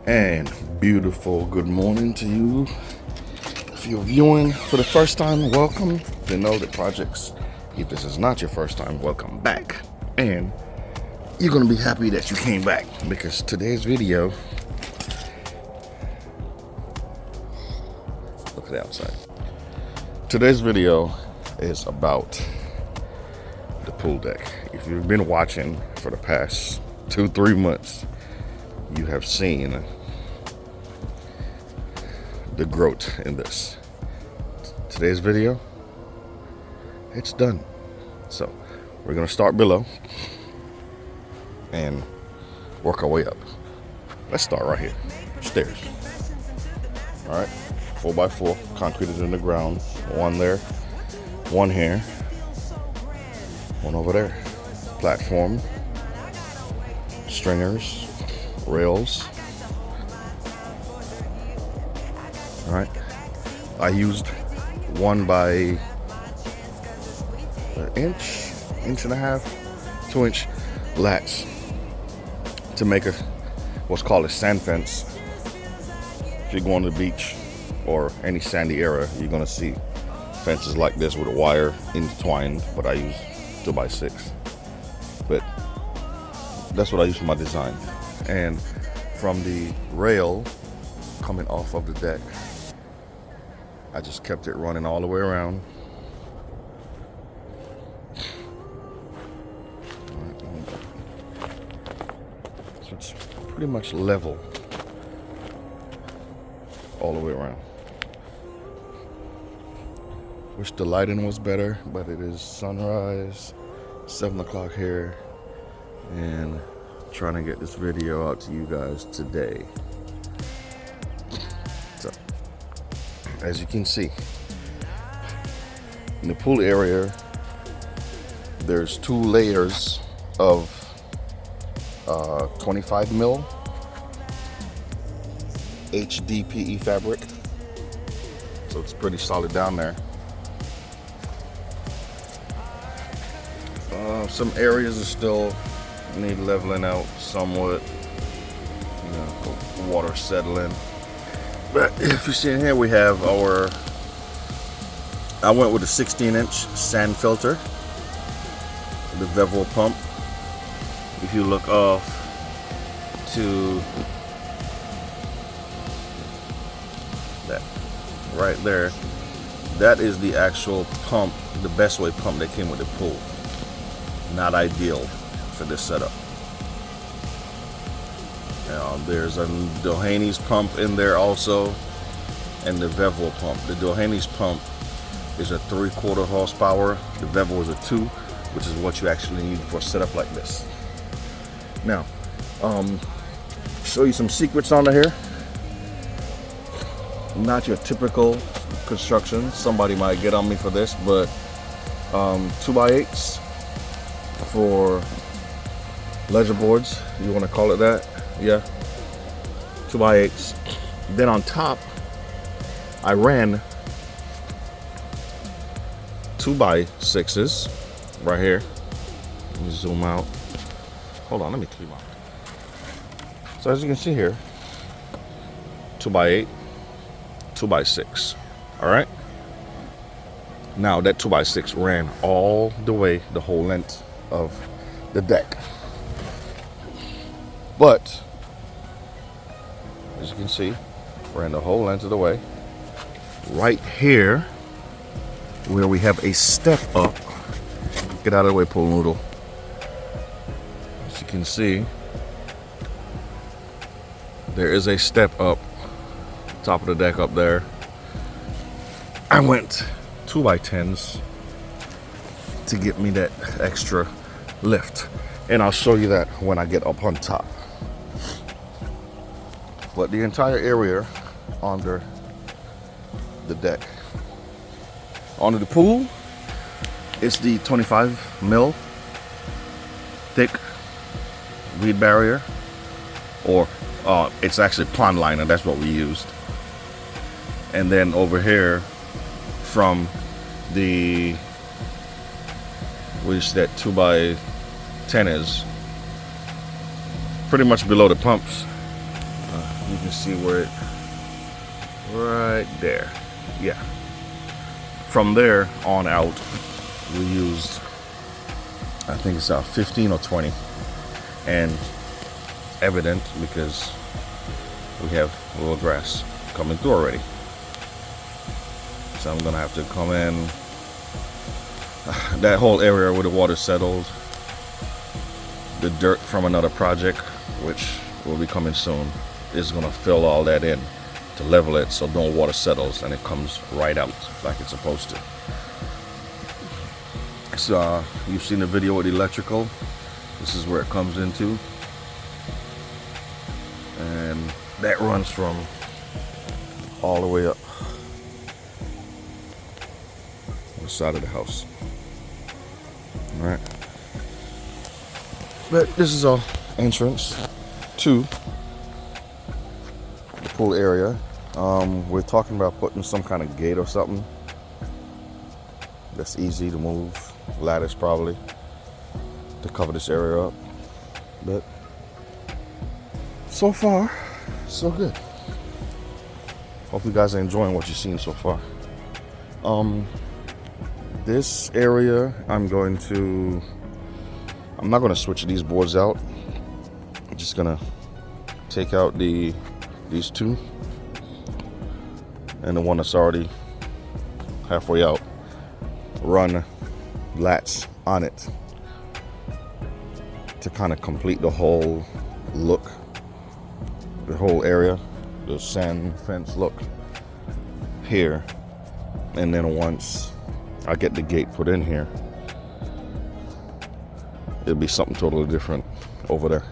And beautiful good morning to you. If you're viewing for the first time, welcome. To know the projects, if this is not your first time, welcome back. And you're gonna be happy that you came back, because today's video, look at the outside. Today's video is about the pool deck. If you've been watching for the past 2-3 months, you have seen the growth in this. Today's video, it's done. So we're gonna start below and work our way up. Let's start right here, stairs. All right, 4x4, concrete is in the ground. One there, one here, one over there. Platform, stringers, rails. All right, I used 1 by an inch and a half, 2-inch lats to make what's called a sand fence. If you're going to the beach or any sandy area, you're gonna see fences like this with a wire entwined, but I use 2x6. But that's what I use for my design. And from the rail coming off of the deck, I just kept it running all the way around. So it's pretty much level all the way around. Wish the lighting was better, but it is sunrise, 7 o'clock here, and trying to get this video out to you guys today. So, as you can see, in the pool area, there's 2 layers of 25 mil HDPE fabric, so it's pretty solid down there. Some areas are still need leveling out somewhat, water settling. But if you see in here, we have I went with a 16-inch sand filter, the bevel pump. If you look off to that right there, that is the actual pump, the best way pump that came with the pool. Not ideal for this setup. There's a Dohany's pump in there also, and the Vevel pump. The Dohany's pump is a 3/4 horsepower. The Vevel is a 2, which is what you actually need for a setup like this. Now, show you some secrets on here. Not your typical construction. Somebody might get on me for this, but 2x8s for ledger boards, you want to call it that, yeah, 2x8s. Then on top, I ran 2x6s right here. Let me zoom out. Hold on, let me clean out. So as you can see here, 2x8, 2x6. All right. Now that 2x6 ran all the way, the whole length of the deck. But as you can see, ran the whole length of the way. Right here, where we have a step up, get out of the way, pool noodle. As you can see, there is a step up, top of the deck up there. I went 2x10s to get me that extra lift, and I'll show you that when I get up on top. But the entire area under the deck, under the pool, it's the 25 mil thick weed barrier, or it's actually pond liner. That's what we used. And then over here, from the, which that 2x10 is, pretty much below the pumps. You can see where it, right there. Yeah. From there on out, we used, I think it's 15 or 20, and evident because we have a little grass coming through already. So I'm gonna have to come in that whole area where the water settled, the dirt from another project, which will be coming soon, is gonna fill all that in to level it so no water settles and it comes right out like it's supposed to. So you've seen the video with the electrical. This is where it comes into, and that runs from all the way up the side of the house. All right, but this is our entrance to the pool area. We're talking about putting some kind of gate or something that's easy to move, ladders probably, to cover this area up. But so far, so good. Hope you guys are enjoying what you've seen so far. This area, I'm not gonna switch these boards out. I'm just gonna take out these two, and the one that's already halfway out, run lats on it to kind of complete the whole look, the whole area, the sand fence look here. And then once I get the gate put in here, it'll be something totally different over there.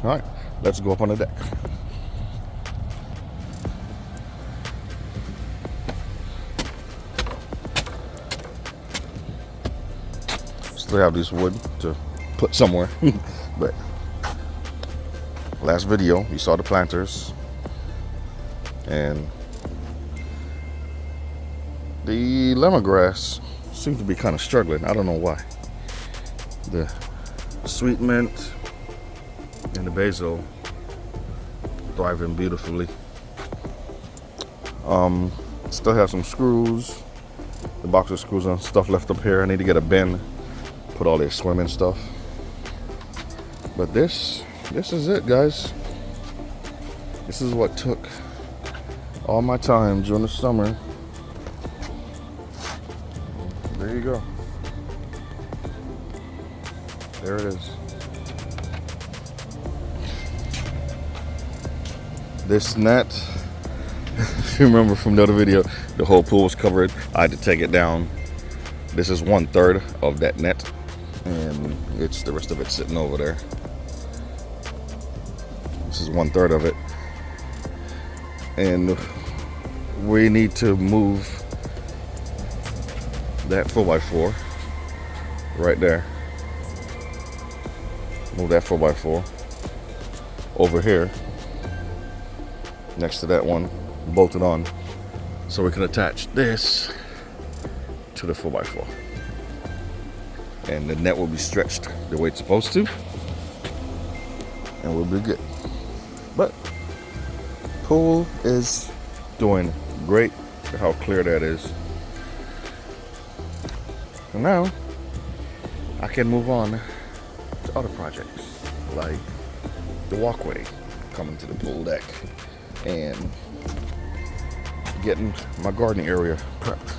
All right, let's go up on the deck. Still have this wood to put somewhere, but last video you saw the planters, and the lemongrass seems to be kind of struggling. I don't know why. The sweet mint and the basil thriving beautifully. Still have some screws, the box of screws and stuff left up here. I need to get a bin, put all their swimming stuff. But this is it, guys. This is what took all my time during the summer. There you go. There it is. This net, if you remember from the other video, the whole pool was covered. I had to take it down. This is 1/3 of that net, and it's the rest of it sitting over there. This is 1/3 of it, and we need to move that 4x4 right there. Move that 4x4 over here next to that one, bolted on, so we can attach this to the 4x4, and the net will be stretched the way it's supposed to, and we'll be good. But pool is doing great. Look how clear that is. And now I can move on to other projects, like the walkway coming to the pool deck and getting my gardening area prepped.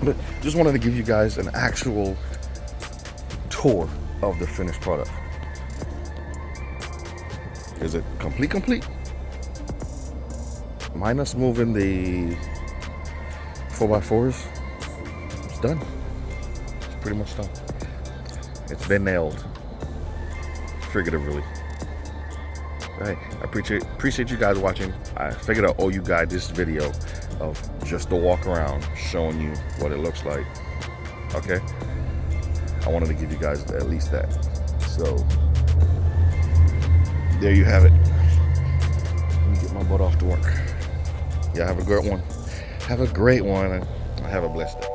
But just wanted to give you guys an actual tour of the finished product. Is it complete? Minus moving the 4x4s, it's done. It's pretty much done. It's been nailed, figuratively. Right, I appreciate you guys watching. I figured I owe you guys this video of just a walk around showing you what it looks like. Okay, I wanted to give you guys at least that. So there you have it. Let me get my butt off to work. Y'all have a great one. Have a great one, and have a blessed day.